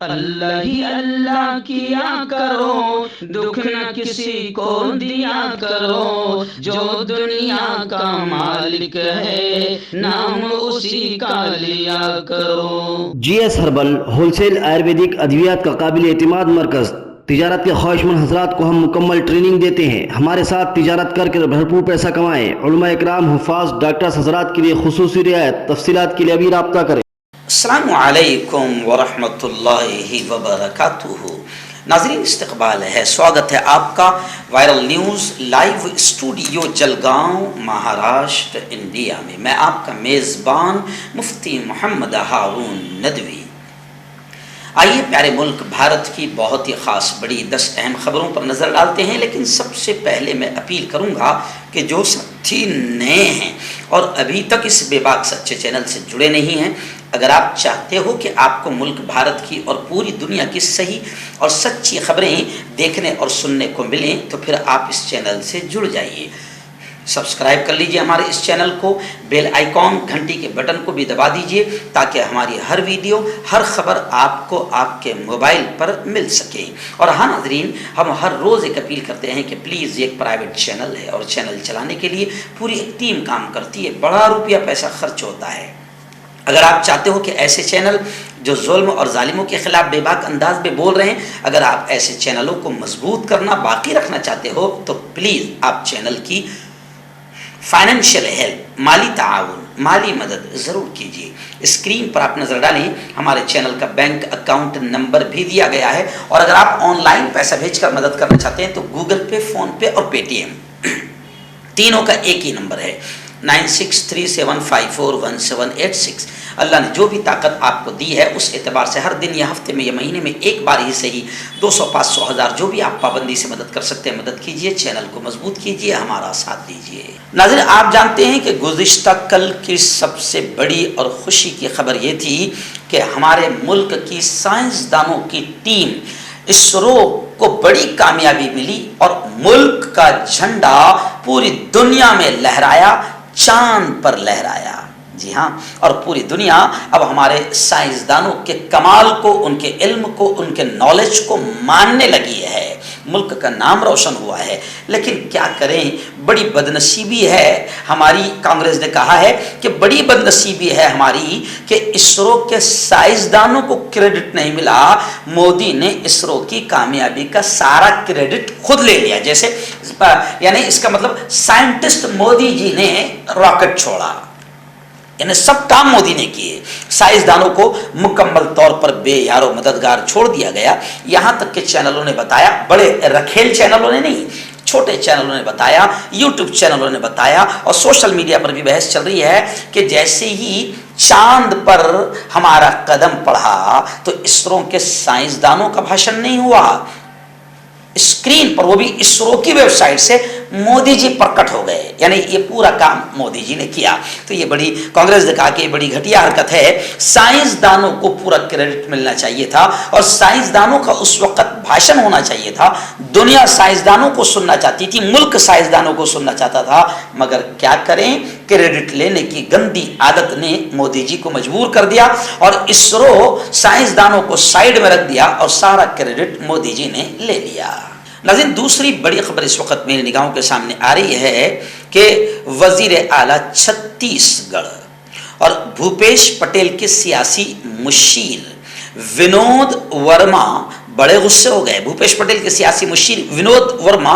اللہ ہی اللہ کیا کرو، دکھ نہ کسی کو دیا کرو، جو دنیا کا مالک ہے نام اسی کا لیا کرو۔ G S herbal wholesale Ayurvedic ادویات کا قابل اعتماد مرکز۔ تجارت کے خواہشمند حضرات کو ہم مکمل ٹریننگ دیتے ہیں۔ ہمارے ساتھ تجارت کر کے بھرپور پیسہ کمائیں۔ علماء اکرام، حفاظ، ڈاکٹرز حضرات کے لیے خصوصی رعایت۔ تفصیلات کے لیے ابھی رابطہ کریں۔ السلام علیکم ورحمۃ اللہ وبرکاتہ۔ ناظرین، استقبال ہے، سواگت ہے آپ کا viral news live studio Jalgaon, Maharashtra, India میں۔ میں آپ کا میزبان مفتی محمد ہارون ندوی۔ آئیے پیارے ملک بھارت کی بہت ہی خاص بڑی 10 اہم خبروں پر نظر ڈالتے ہیں، لیکن سب سے پہلے میں اپیل کروں گا کہ جو ساتھی نئے ہیں اور ابھی تک اس بے باک سچے چینل سے جڑے نہیں ہیں، اگر آپ چاہتے ہو کہ آپ کو ملک بھارت کی اور پوری دنیا کی صحیح اور سچی خبریں دیکھنے اور سننے کو ملیں تو پھر آپ اس چینل سے جڑ جائیے۔ سبسکرائب کر لیجئے ہمارے اس چینل کو، بیل آئیکن گھنٹی کے بٹن کو بھی دبا دیجئے تاکہ ہماری ہر ویڈیو، ہر خبر آپ کو آپ کے موبائل پر مل سکے۔ اور ہاں ناظرین، ہم ہر روز ایک اپیل کرتے ہیں کہ پلیز، یہ ایک پرائیویٹ چینل ہے اور چینل چلانے کے لیے پوری ایک ٹیم کام کرتی ہے، بڑا روپیہ پیسہ خرچ ہوتا ہے۔ اگر آپ چاہتے ہو کہ ایسے چینل جو ظلم اور ظالموں کے خلاف بے باک انداز میں بول رہے ہیں، اگر آپ ایسے چینلوں کو مضبوط کرنا، باقی رکھنا چاہتے ہو تو پلیز آپ چینل کی فائنینشیل ہیلپ، مالی تعاون، مالی مدد ضرور کیجیے۔ اسکرین پر آپ نظر ڈالیں، ہمارے چینل کا بینک اکاؤنٹ نمبر بھی دیا گیا ہے، اور اگر آپ آن لائن پیسہ بھیج کر مدد کرنا چاہتے ہیں تو گوگل پے، فون پے اور پے ٹی ایم تینوں کا ایک ہی نمبر ہے، 9637541786۔ اللہ نے جو بھی طاقت آپ کو دی ہے اس اعتبار سے ہر دن یا ہفتے میں یا مہینے میں ایک بار ہی صحیح 200، 500، 1000 جو بھی آپ پابندی سے مدد کر سکتے ہیں مدد کیجئے، چینل کو مضبوط کیجئے، ہمارا ساتھ دیجئے۔ ناظرین، آپ جانتے ہیں کہ گزشتہ کل کی سب سے بڑی اور خوشی کی خبر یہ تھی کہ ہمارے ملک کی سائنسدانوں کی ٹیم اسرو کو بڑی کامیابی ملی اور ملک کا جھنڈا پوری دنیا میں لہرایا، چاند پر لہرایا۔ جی ہاں، اور پوری دنیا اب ہمارے سائنسدانوں کے کمال کو، ان کے علم کو، ان کے نالج کو ماننے لگی ہے۔ ملک کا نام روشن ہوا ہے، لیکن کیا کریں، بڑی بدنصیبی ہے ہماری۔ کانگریس نے کہا ہے کہ بڑی بدنصیبی ہے ہماری کہ اسرو کے سائنسدانوں کو کریڈٹ نہیں ملا، مودی نے اسرو کی کامیابی کا سارا کریڈٹ خود لے لیا۔ جیسے یعنی اس کا مطلب سائنٹسٹ مودی جی نے راکٹ چھوڑا، یعنی سب کام مودی نے کیے، سائنسدانوں کو مکمل طور پر بے یار و مددگار چھوڑ دیا گیا۔ یہاں تک کہ چینلوں نے بتایا، بڑے رکھیل چینلوں نے نہیں، چھوٹے چینلوں نے بتایا، یوٹیوب چینلوں نے بتایا، اور سوشل میڈیا پر بھی بحث چل رہی ہے کہ جیسے ہی چاند پر ہمارا قدم پڑا تو اسرو کے سائنسدانوں کا بھاشن نہیں ہوا، اسکرین پر، وہ بھی اسرو کی ویب سائٹ سے مودی جی پرکٹ ہو گئے، یعنی یہ پورا کام مودی جی نے کیا۔ تو یہ بڑی، کانگریس نے کہا کہ یہ بڑی گھٹیا حرکت ہے، سائنسدانوں کو پورا کریڈٹ ملنا چاہیے تھا اور سائنسدانوں کا اس وقت بھاشن ہونا چاہیے تھا، دنیا سائنسدانوں کو سننا چاہتی تھی، ملک سائنسدانوں کو سننا چاہتا تھا، مگر کیا کریں، کریڈٹ لینے کی گندی عادت نے مودی جی کو مجبور کر دیا اور اسرو سائنسدانوں کو سائیڈ میں رکھ دیا اور سارا کریڈٹ مودی جی نے لے لیا۔ ناظرین، دوسری بڑی خبر اس وقت میری نگاہوں کے سامنے آ رہی ہے کہ وزیر اعلیٰ چھتیس گڑھ اور بھوپیش پٹیل کے سیاسی مشیر ونود ورما بڑے غصے ہو گئے۔ بھوپیش پٹیل کے سیاسی مشیر ونود ورما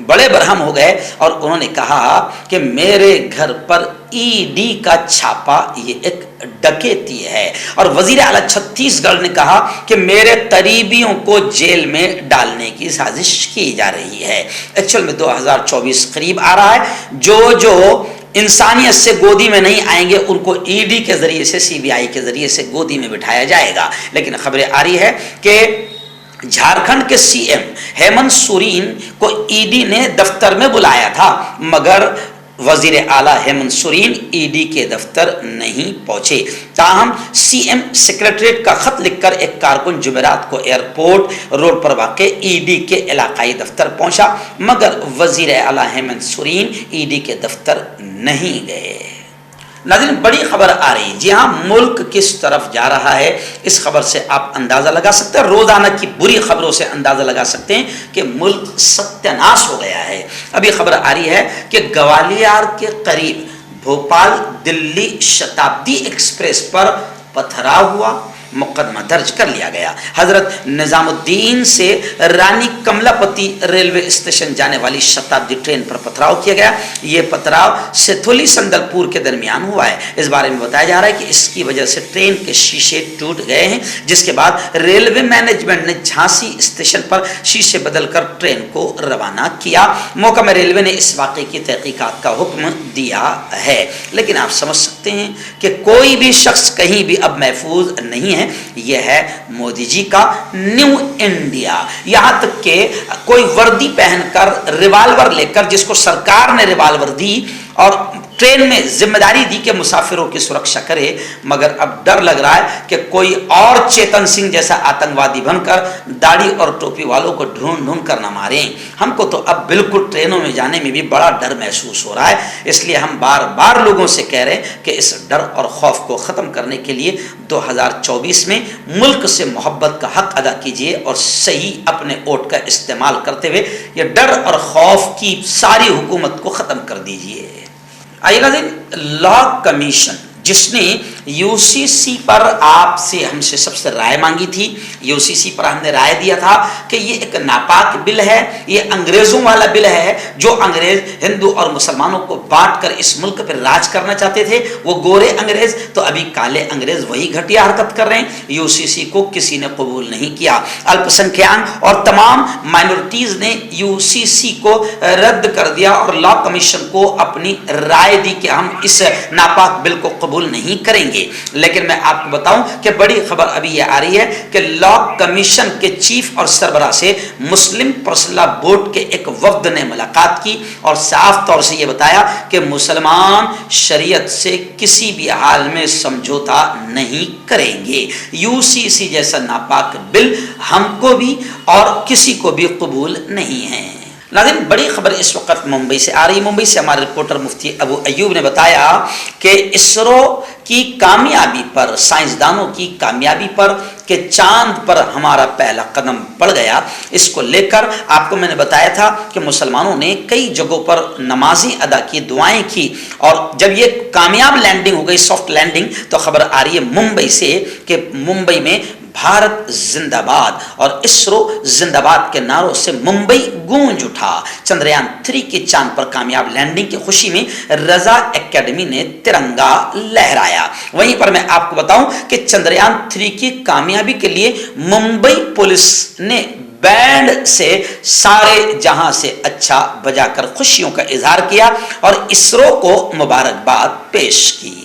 بڑے برہم ہو گئے اور انہوں نے کہا کہ میرے گھر پر ای ڈی کا چھاپا یہ ایک ڈکیتی ہے، اور وزیر اعلیٰ چھتیس گڑھ نے کہا کہ میرے قریبیوں کو جیل میں ڈالنے کی سازش کی جا رہی ہے۔ ایکچوئل میں 2024 قریب آ رہا ہے، جو انسانیت سے گودی میں نہیں آئیں گے ان کو ای ڈی کے ذریعے سے، سی بی آئی کے ذریعے سے گودی میں بٹھایا جائے گا۔ لیکن خبریں آ رہی ہے کہ جھارکھنڈ کے سی ایم ہیمنت سورین کو ای ڈی نے دفتر میں بلایا تھا، مگر وزیر اعلیٰ ہیمنت سورین ای ڈی کے دفتر نہیں پہنچے۔ تاہم سی ایم سیکریٹریٹ کا خط لکھ کر ایک کارکن جمعرات کو ایئرپورٹ روڈ پر واقع ای ڈی کے علاقائی دفتر پہنچا، مگر وزیر اعلیٰ ہیمنت سورین ای ڈی کے دفتر نہیں گئے۔ ناظرین بڑی خبر آ رہی ہے، جی ہاں، ملک کس طرف جا رہا ہے اس خبر سے آپ اندازہ لگا سکتے ہیں، روزانہ کی بری خبروں سے اندازہ لگا سکتے ہیں کہ ملک ستیہ ناش ہو گیا ہے۔ ابھی خبر آ رہی ہے کہ گوالیار کے قریب بھوپال دلی شتابدی ایکسپریس پر پتھراؤ ہوا، مقدمہ درج کر لیا گیا۔ حضرت نظام الدین سے رانی کملا پتی ریلوے اسٹیشن جانے والی شتابدی ٹرین پر پتھراؤ کیا گیا۔ یہ پتھراؤ سیتھولی سندل پور کے درمیان ہوا ہے۔ اس بارے میں بتایا جا رہا ہے کہ اس کی وجہ سے ٹرین کے شیشے ٹوٹ گئے ہیں، جس کے بعد ریلوے مینجمنٹ نے جھانسی اسٹیشن پر شیشے بدل کر ٹرین کو روانہ کیا۔ محکمہ ریلوے نے اس واقعے کی تحقیقات کا حکم دیا ہے، لیکن آپ سمجھ سکتے ہیں کہ کوئی بھی شخص کہیں بھی اب محفوظ نہیں ہے۔ یہ ہے مودی جی کا نیو انڈیا۔ یہاں تک کہ کوئی وردی پہن کر ریوالور لے کر، جس کو سرکار نے ریوالور دی اور ٹرین میں ذمہ داری دی کہ مسافروں کی سرکشا کرے، مگر اب ڈر لگ رہا ہے کہ کوئی اور چیتن سنگھ جیسا آتنکوادی بن کر داڑھی اور ٹوپی والوں کو ڈھونڈ ڈھونڈ کر نہ ماریں۔ ہم کو تو اب بالکل ٹرینوں میں جانے میں بھی بڑا ڈر محسوس ہو رہا ہے، اس لیے ہم بار بار لوگوں سے کہہ رہے ہیں کہ اس ڈر اور خوف کو ختم کرنے کے لیے 2024 میں ملک سے محبت کا حق ادا کیجیے اور صحیح اپنے ووٹ کا استعمال کرتے ہوئے یہ ڈر اور خوف کی ساری حکومت کو ختم کر دیجیے۔ آئیے ناظرین، لا کمیشن جس نے یو سی سی پر آپ سے ہم سے سب سے رائے مانگی تھی، یو سی سی پر ہم نے رائے دیا تھا کہ یہ ایک ناپاک بل ہے، یہ انگریزوں والا بل ہے، جو انگریز ہندو اور مسلمانوں کو بانٹ کر اس ملک پر راج کرنا چاہتے تھے، وہ گورے انگریز، تو ابھی کالے انگریز وہی گھٹیا حرکت کر رہے ہیں۔ یو سی سی کو کسی نے قبول نہیں کیا، الپ سنکھیان اور تمام مائنورٹیز نے یو سی سی کو رد کر دیا اور لا کمیشن کو اپنی رائے دی کہ ہم اس ناپاک بل کو قبول نہیں کریں گے۔ لیکن میں آپ کو بتاؤں کہ بڑی خبر ابھی یہ آ رہی ہے کہ لا کمیشن کے چیف اور سربراہ سے مسلم پرسنل بورڈ کے ایک وفد نے ملاقات کی اور صاف طور سے یہ بتایا کہ مسلمان شریعت سے کسی بھی حال میں سمجھوتا نہیں کریں گے۔ یو سی سی جیسا ناپاک بل ہم کو بھی اور کسی کو بھی قبول نہیں ہے۔ ناظرین بڑی خبر اس وقت ممبئی سے آ رہی ہے۔ ممبئی سے ہمارے رپورٹر مفتی ابو ایوب نے بتایا کہ اسرو کی کامیابی پر، سائنسدانوں کی کامیابی پر کہ چاند پر ہمارا پہلا قدم پڑ گیا، اس کو لے کر آپ کو میں نے بتایا تھا کہ مسلمانوں نے کئی جگہوں پر نمازیں ادا کی، دعائیں کی، اور جب یہ کامیاب لینڈنگ ہو گئی، سافٹ لینڈنگ، تو خبر آ رہی ہے ممبئی سے کہ ممبئی میں بھارت زندہ باد اور اسرو زندہ باد کے نعروں سے ممبئی گونج اٹھا۔ چندریان 3 کی چاند پر کامیاب لینڈنگ کی خوشی میں رضا اکیڈمی نے ترنگا لہرایا۔ وہیں پر میں آپ کو بتاؤں کہ چندریان 3 کی کامیابی کے لیے ممبئی پولیس نے بینڈ سے سارے جہاں سے اچھا بجا کر خوشیوں کا اظہار کیا اور اسرو کو مبارکباد پیش کی۔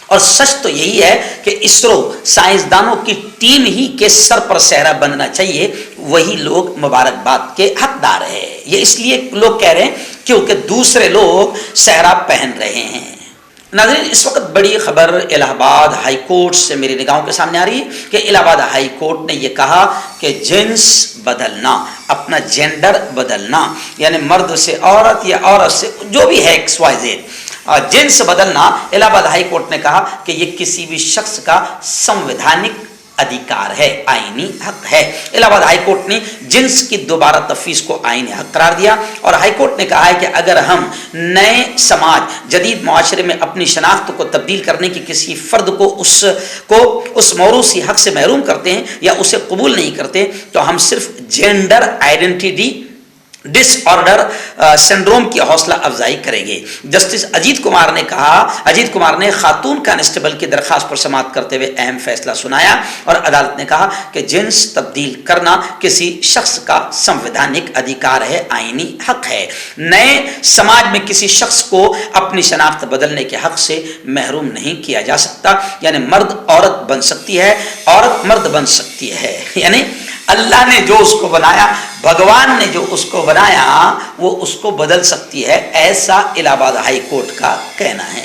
اور سچ تو یہی ہے کہ اسرو سائنسدانوں کی ٹیم ہی کے سر پر سہرا بننا چاہیے، وہی لوگ مبارکباد کے حقدار ہیں۔ یہ اس لیے لوگ کہہ رہے ہیں کیونکہ دوسرے لوگ سہرا پہن رہے ہیں۔ ناظرین اس وقت بڑی خبر الہ آباد ہائی کورٹ سے میری نگاہوں کے سامنے آ رہی ہے کہ الہ آباد ہائی کورٹ نے یہ کہا کہ جنس بدلنا، اپنا جینڈر بدلنا، یعنی مرد سے عورت یا عورت سے جو بھی ہے ایکس وائی زیڈ، جنس بدلنا، الہ آباد ہائی کورٹ نے کہا کہ یہ کسی بھی شخص کا سنویدھانک ادھیکار ہے، آئینی حق ہے۔ الہ آباد ہائی کورٹ نے جنس کی دوبارہ تفویض کو آئینی حق قرار دیا اور ہائی کورٹ نے کہا ہے کہ اگر ہم نئے سماج، جدید معاشرے میں اپنی شناخت کو تبدیل کرنے کی کسی فرد کو اس موروثی حق سے محروم کرتے ہیں یا اسے قبول نہیں کرتے تو ہم صرف جینڈر آئیڈینٹی ڈس آرڈر سنڈروم کی حوصلہ افزائی کریں گے۔ جسٹس اجیت کمار نے خاتون کانسٹیبل کی درخواست پر سماعت کرتے ہوئے اہم فیصلہ سنایا اور عدالت نے کہا کہ جنس تبدیل کرنا کسی شخص کا سنویدھانک ادھیکار ہے، آئینی حق ہے۔ نئے سماج میں کسی شخص کو اپنی شناخت بدلنے کے حق سے محروم نہیں کیا جا سکتا، یعنی مرد عورت بن سکتی ہے، عورت مرد بن سکتی ہے، یعنی اللہ نے جو اس کو بنایا، بھگوان نے جو اس کو بنایا وہ اس کو بدل سکتی ہے، ایسا الہ آباد ہائی کورٹ کا کہنا ہے۔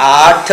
8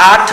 8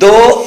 2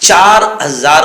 4000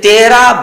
13